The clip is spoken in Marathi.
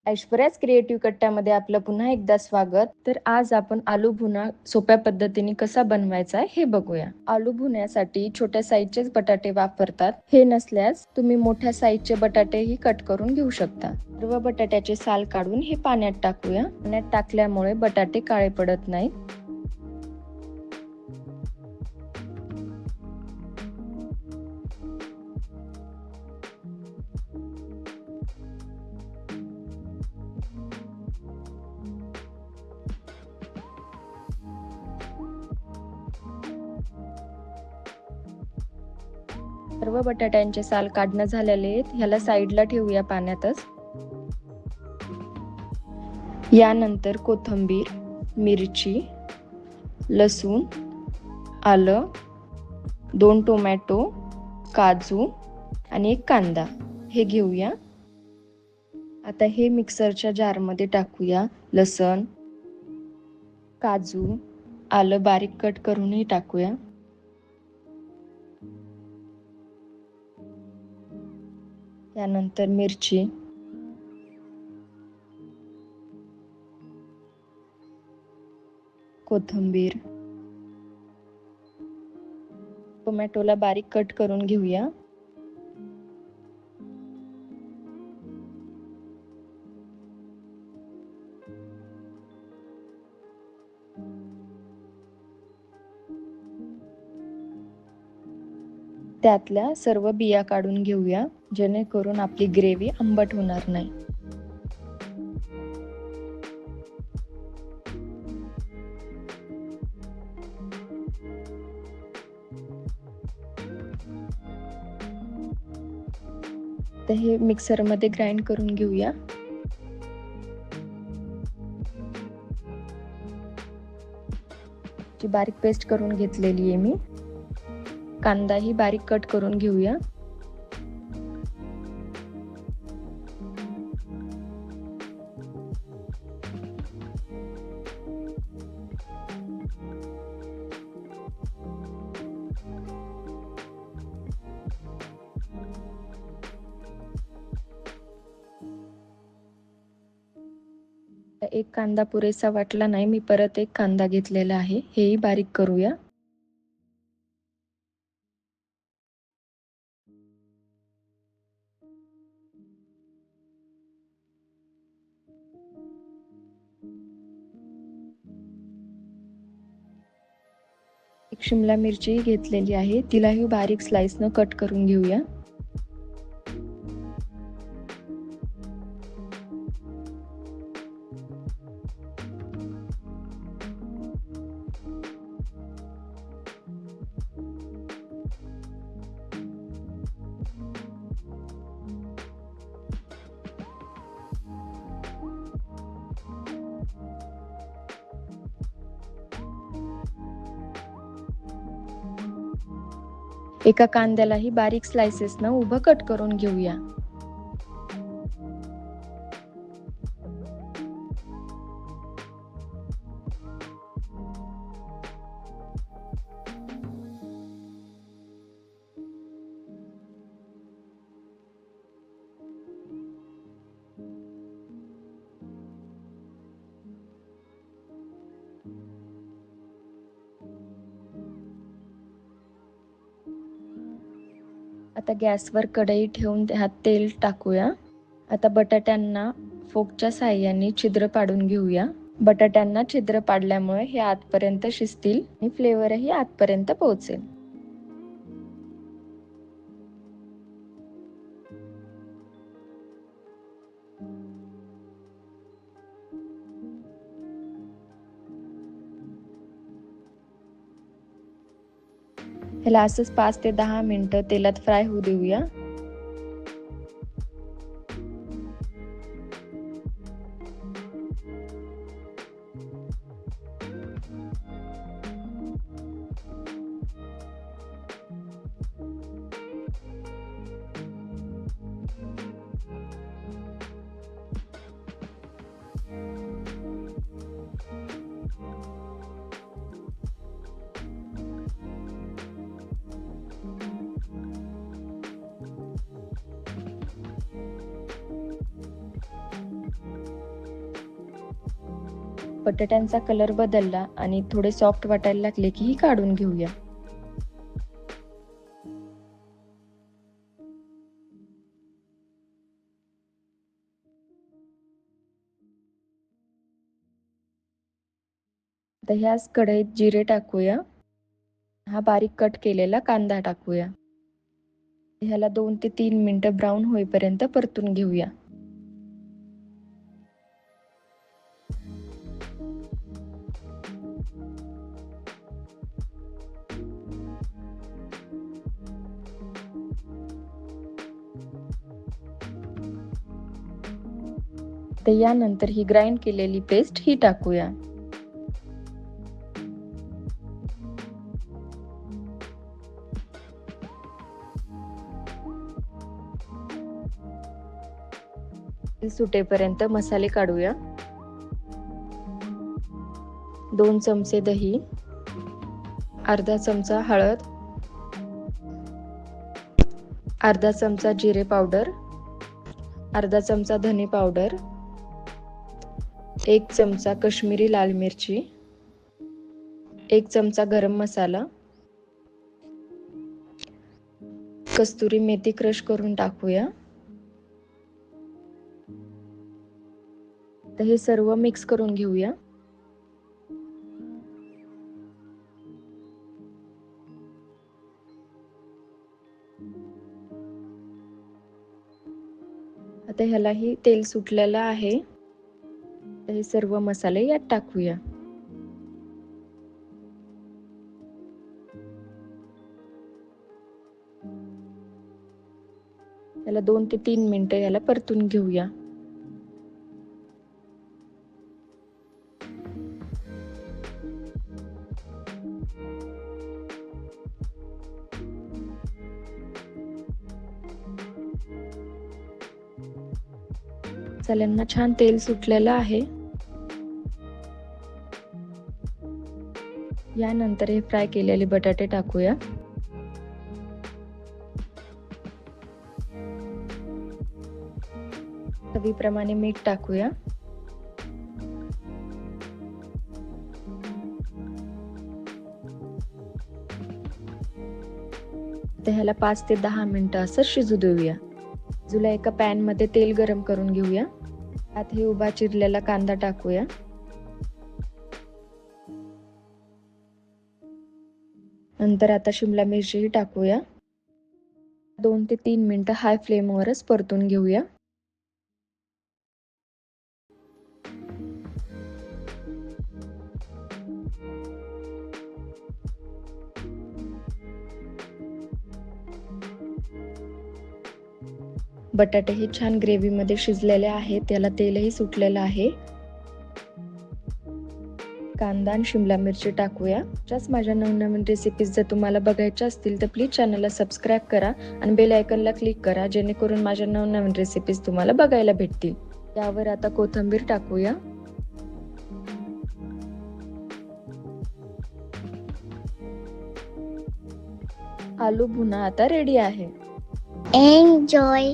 ऐश्वर्याच क्रिएटिव्ह कट्ट्यामध्ये आपलं पुन्हा एकदा स्वागत. तर आज आपण आलू भुना सोप्या पद्धतीने कसा बनवायचा हे बघूया. आलू भुन्यासाठी छोट्या साईजचेच बटाटे वापरतात. हे नसल्यास तुम्ही मोठ्या साईजचे बटाटेही कट करून घेऊ शकता. सर्व बटाट्याचे साल काढून हे पाण्यात टाकूया. पाण्यात टाकल्यामुळे बटाटे काळे पडत नाहीत. सर्व बटाट्यांचे साल काढणं झालेले आहेत. ह्याला साईडला ठेवूया पाण्यातच. यानंतर कोथिंबीर, मिरची, लसूण, आलं, 2 टोमॅटो, काजू आणि 1 कांदा हे घेऊया. आता हे मिक्सरच्या जारमध्ये टाकूया. लसण, काजू, आलं बारीक कट करूनही टाकूया. त्यानंतर मिरची, कोथिंबीर, टोमॅटोला बारीक कट करून घेऊया. त्यातल्या सर्व बिया काढून घेऊया, जेणेकरून आपली ग्रेव्ही आंबट होणार नाही. तर हे मिक्सरमध्ये ग्राइंड करून घेऊया. ची बारीक पेस्ट करून घेतलेली आहे मी. कांदाही बारीक कट करून घेऊया. एक कांदा पुरेसा वाटला नाही, मी परत एक कांदा घेतलेला आहे, हेही बारीक करूया. एक शिमला मिरची घेतलेली आहे, तिलाही बारीक स्लाइसनं कट करून घेऊया. एका कांद्यालाही बारीक स्लाइसेसनं उभं कट करून घेऊया. आता गॅसवर कढई ठेवून त्यात तेल टाकूया. आता बटाट्यांना फोकच्या साहाय्याने छिद्र पाडून घेऊया. बटाट्यांना छिद्र पाडल्यामुळे हे आतपर्यंत शिजतील आणि फ्लेवरही आतपर्यंत पोहोचेल. ह्याला असंच 5 ते 10 मिनिटं तेलात फ्राय होऊ देऊया. बटाट्यांचा कलर बदलला आणि थोडे सॉफ्ट वाटायला लागले की ही काढून घेऊया. आता ह्याच कढईत जिरे टाकूया. हा बारीक कट केलेला कांदा टाकूया. ह्याला 2 ते 3 मिनिटं ब्राऊन होईपर्यंत परतून घेऊया. तर यानंतर ही ग्राइंड केलेली पेस्ट ही टाकूया. सुटेपर्यंत मसाले काढूया. 2 चमचे दही, अर्धा चमचा हळद, अर्धा चमचा जिरे पावडर, अर्धा चमचा धने पावडर, 1 चमचा काश्मीरी लाल मिरची, 1 चमचा गरम मसाला, कस्तुरी मेथी क्रश करून टाकूया. तर हे सर्व मिक्स करून घेऊया. आता ह्यालाही तेल सुटलेलं आहे. हे सर्व मसाले यात टाकूया. याला 2 ते 3 मिनिटं याला परतून घेऊया. मसाल्यांना छान तेल सुटलेलं आहे. यानंतर हे फ्राय केलेले बटाटे टाकूया. चवीप्रमाणे मीठ टाकूया. तर ह्याला 5 ते 10 मिनिटं असं शिजू देऊया. बाजूला एका पॅन मध्ये तेल गरम करून घेऊया. त्यात हे उभा चिरलेला कांदा टाकूया. नंतर आता शिमला मिरचीही टाकूया. 2 ते 3 मिनिटं हाय फ्लेमवरच परतून घेऊया. बटाटे हे छान ग्रेव्ही मध्ये शिजलेले आहेत. त्याला तेलही सुटलेलं आहे. कांदा आणि शिमला मिरची टाकूया. त्याच माझ्या नवनवीन रेसिपीज जर तुम्हाला बघायच्या असतील तर प्लीज चॅनलला सबस्क्राईब करा आणि बेल आयकॉनला क्लिक करा, जेणेकरून माझ्या नवनवीन रेसिपीज तुम्हाला बघायला भेटतील. त्यावर आता कोथिंबीर टाकूया. आलू भुना आता रेडी आहे. एन्जॉय.